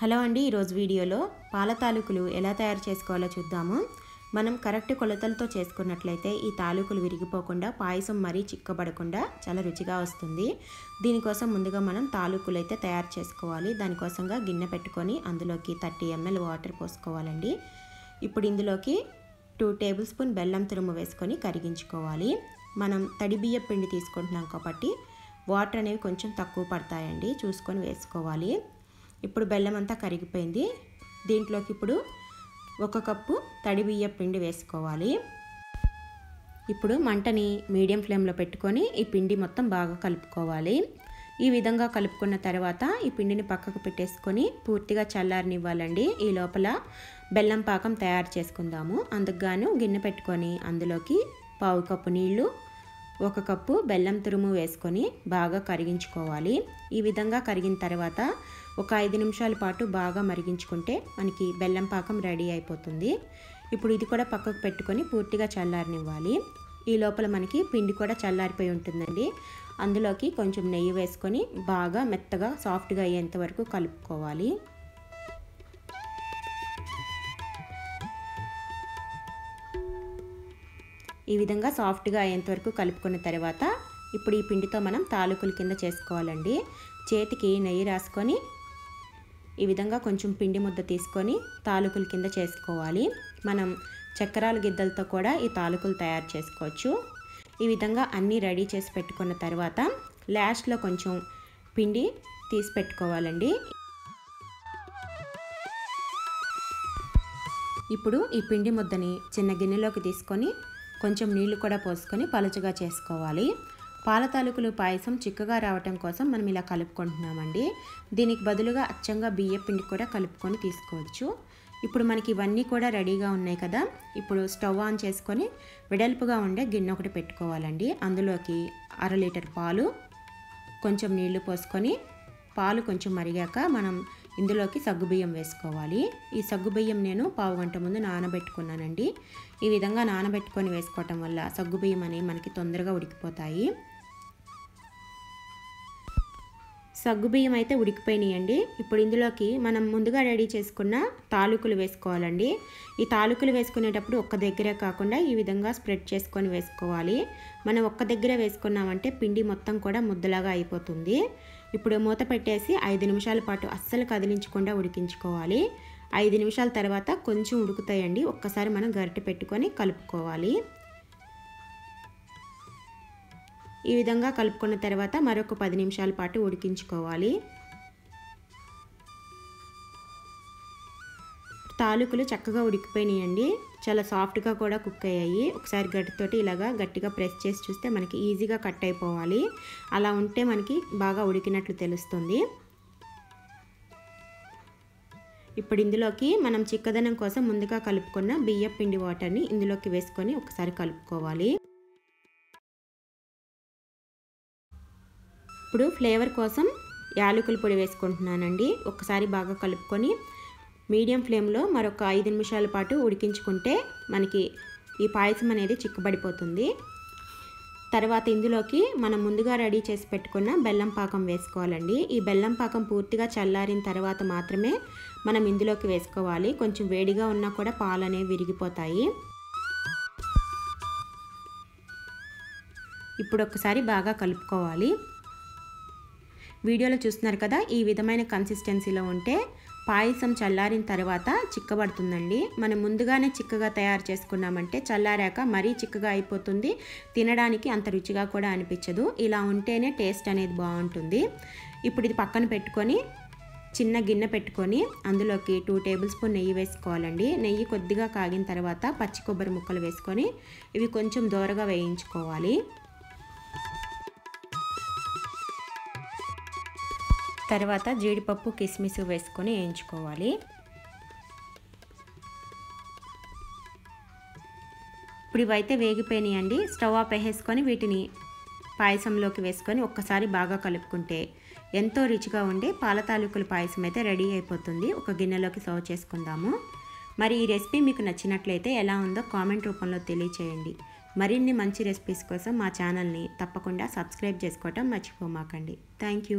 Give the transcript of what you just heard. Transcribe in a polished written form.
Hello అండి, ఈరోజు వీడియోలో పాల తాలూకులు ఎలా తయారు చేసుకోవాలో చూద్దాము. మనం కరెక్ట్ కొలతలతో చేసుకున్నట్లయితే ఈ తాలూకులు విరిగిపోకుండా పాయసం మరీ చిక్కబడకుండా చాలా రుచిగా వస్తుంది. దీనికోసం ముందుగా మనం తాలూకులు అయితే తయారు చేసుకోవాలి. దానికోసంగా గిన్నె పెట్టుకొని అందులోకి 30 ml వాటర్ పోసుకోవాలండి. ఇప్పుడు ఇందులోకి 2 టేబుల్ స్పూన్ బెల్లం తురుము వేసుకొని కరిగించుకోవాలి. మనం తడి బియ్య పిండి తీసుకుంటున్నాం కాబట్టి వాటర్ అనేవి కొంచెం తక్కువ పడతాయండి, చూసుకొని వేసుకోవాలి. ఇప్పుడు బెల్లం అంతా కరిగిపోయింది. దీంట్లోకి ఇప్పుడు 1 కప్పు తడి బియ్య పిండి వేసుకోవాలి. ఇప్పుడు మంటని మీడియం ఫ్లేమ్లో పెట్టుకొని ఈ పిండి మొత్తం బాగా కలుపుకోవాలి. ఈ విధంగా కలుపుకున్న తర్వాత ఈ పిండిని పక్కకు పెట్టేసుకొని పూర్తిగా చల్లారనివ్వాలండి. ఈ లోపల బెల్లం పాకం తయారు చేసుకుందాము. అందుకు గాను గిన్నె పెట్టుకొని అందులోకి 1/2 కప్పు నీళ్లు, 1 కప్పు బెల్లం తురుము వేసుకొని బాగా కరిగించుకోవాలి. ఈ విధంగా కరిగిన తర్వాత ఒక 5 నిమిషాల పాటు బాగా మరిగించుకుంటే మనకి బెల్లం పాకం రెడీ అయిపోతుంది. ఇప్పుడు ఇది కూడా పక్కకు పెట్టుకొని పూర్తిగా చల్లారనివ్వాలి. ఈ లోపల మనకి పిండి కూడా చల్లారిపోయి ఉంటుందండి. అందులోకి కొంచెం నెయ్యి వేసుకొని బాగా మెత్తగా సాఫ్ట్గా అయ్యేంత వరకు కలుపుకోవాలి. ఈ విధంగా సాఫ్ట్గా అయ్యేంత వరకు కలుపుకున్న తర్వాత ఇప్పుడు ఈ పిండితో మనం తాలూకుల కింద చేసుకోవాలండి. చేతికి నెయ్యి రాసుకొని ఈ విధంగా కొంచెం పిండి ముద్ద తీసుకొని తాలూకుల కింద చేసుకోవాలి. మనం చక్రాల గిద్దలతో కూడా ఈ తాలూకులు తయారు చేసుకోవచ్చు. ఈ విధంగా అన్నీ రెడీ చేసి పెట్టుకున్న తర్వాత లాస్ట్లో కొంచెం పిండి తీసి పెట్టుకోవాలండి. ఇప్పుడు ఈ పిండి ముద్దని చిన్న గిన్నెలోకి తీసుకొని కొంచెం నీళ్లు కూడా పోసుకొని పలుచగా చేసుకోవాలి. పాల తాలూకులు పాయసం చిక్కగా రావటం కోసం మనం ఇలా కలుపుకుంటున్నామండి. దీనికి బదులుగా అచ్చంగా బియ్య పిండి కూడా కలుపుకొని తీసుకోవచ్చు. ఇప్పుడు మనకి ఇవన్నీ కూడా రెడీగా ఉన్నాయి కదా. ఇప్పుడు స్టవ్ ఆన్ చేసుకొని వెడల్పుగా ఉండే గిన్నె ఒకటి పెట్టుకోవాలండి. అందులోకి 1/2 లీటర్ పాలు, కొంచెం నీళ్లు పోసుకొని పాలు కొంచెం మరిగాక మనం ఇందులోకి సగ్గుబియ్యం వేసుకోవాలి. ఈ సగ్గుబియ్యం నేను 1/2 గంట ముందు నానబెట్టుకున్నానండి. ఈ విధంగా నానబెట్టుకొని వేసుకోవటం వల్ల సగ్గుబియ్యం అనేవి మనకి తొందరగా ఉడికిపోతాయి. సగ్గుబియ్యం అయితే ఉడికిపోయినాయండి. ఇప్పుడు ఇందులోకి మనం ముందుగా రెడీ చేసుకున్న తాలూకులు వేసుకోవాలండి. ఈ తాలూకులు వేసుకునేటప్పుడు ఒక్క దగ్గరే కాకుండా ఈ విధంగా స్ప్రెడ్ చేసుకొని వేసుకోవాలి. మనం ఒక్క దగ్గరే వేసుకున్నామంటే పిండి మొత్తం కూడా ముద్దలాగా అయిపోతుంది. ఇప్పుడు మూత పెట్టేసి 5 నిమిషాల పాటు అస్సలు కదిలించకుండా ఉడికించుకోవాలి. 5 నిమిషాల తర్వాత కొంచెం ఉడుకుతాయండి. ఒక్కసారి మనం గరిటె పెట్టుకొని కలుపుకోవాలి. ఈ విధంగా కలుపుకున్న తర్వాత మరొక 10 నిమిషాల పాటు ఉడికించుకోవాలి. తాలూకులు చక్కగా ఉడికిపోయినాయండి. చాలా సాఫ్ట్గా కూడా కుక్ అయ్యాయి. ఒకసారి గట్టితోటి ఇలాగా గట్టిగా ప్రెస్ చేసి చూస్తే మనకి ఈజీగా కట్ అయిపోవాలి. అలా ఉంటే మనకి బాగా ఉడికినట్లు తెలుస్తుంది. ఇప్పుడు ఇందులోకి మనం చిక్కదనం కోసం ముందుగా కలుపుకున్న బియ్య పిండి వాటర్ని ఇందులోకి వేసుకొని ఒకసారి కలుపుకోవాలి. ఇప్పుడు ఫ్లేవర్ కోసం యాలకుల పొడి వేసుకుంటున్నానండి. ఒకసారి బాగా కలుపుకొని మీడియం ఫ్లేమ్లో మరొక 5 నిమిషాల పాటు ఉడికించుకుంటే మనకి ఈ పాయసం అనేది చిక్కబడిపోతుంది. తర్వాత ఇందులోకి మనం ముందుగా రెడీ చేసి పెట్టుకున్న బెల్లం పాకం వేసుకోవాలండి. ఈ బెల్లం పాకం పూర్తిగా చల్లారిన తర్వాత మాత్రమే మనం ఇందులోకి వేసుకోవాలి. కొంచెం వేడిగా ఉన్నా కూడా పాలు అనేవి విరిగిపోతాయి. ఇప్పుడు ఒకసారి బాగా కలుపుకోవాలి. వీడియోలో చూస్తున్నారు కదా, ఈ విధమైన కన్సిస్టెన్సీలో ఉంటే పాయసం చల్లారిన తర్వాత చిక్కబడుతుందండి. మనం ముందుగానే చిక్కగా తయారు చేసుకున్నామంటే చల్లారాక మరీ చిక్కగా అయిపోతుంది. తినడానికి అంత రుచిగా కూడా అనిపించదు. ఇలా ఉంటేనే టేస్ట్ అనేది బాగుంటుంది. ఇప్పుడు ఇది పక్కన పెట్టుకొని చిన్న గిన్నె పెట్టుకొని అందులోకి 2 టేబుల్ స్పూన్ నెయ్యి వేసుకోవాలండి. నెయ్యి కొద్దిగా కాగిన తర్వాత పచ్చి కొబ్బరి ముక్కలు వేసుకొని ఇవి కొంచెం దోరగా వేయించుకోవాలి. తర్వాత జీడిపప్పు, కిస్మిస్ వేసుకొని వేయించుకోవాలి. ఇప్పుడు ఇవైతే వేగిపోయినాయండి. స్టవ్ ఆఫ్ వేసుకొని వీటిని పాయసంలోకి వేసుకొని ఒక్కసారి బాగా కలుపుకుంటే ఎంతో రుచిగా ఉండే పాల తాలూకుల పాయసం అయితే రెడీ అయిపోతుంది. ఒక గిన్నెలోకి సర్వ్ చేసుకుందాము. మరి ఈ రెసిపీ మీకు నచ్చినట్లయితే ఎలా ఉందో కామెంట్ రూపంలో తెలియచేయండి. మరిన్ని మంచి రెసిపీస్ కోసం మా ఛానల్ని తప్పకుండా సబ్స్క్రైబ్ చేసుకోవటం మర్చిపోమాకండి. Thank you.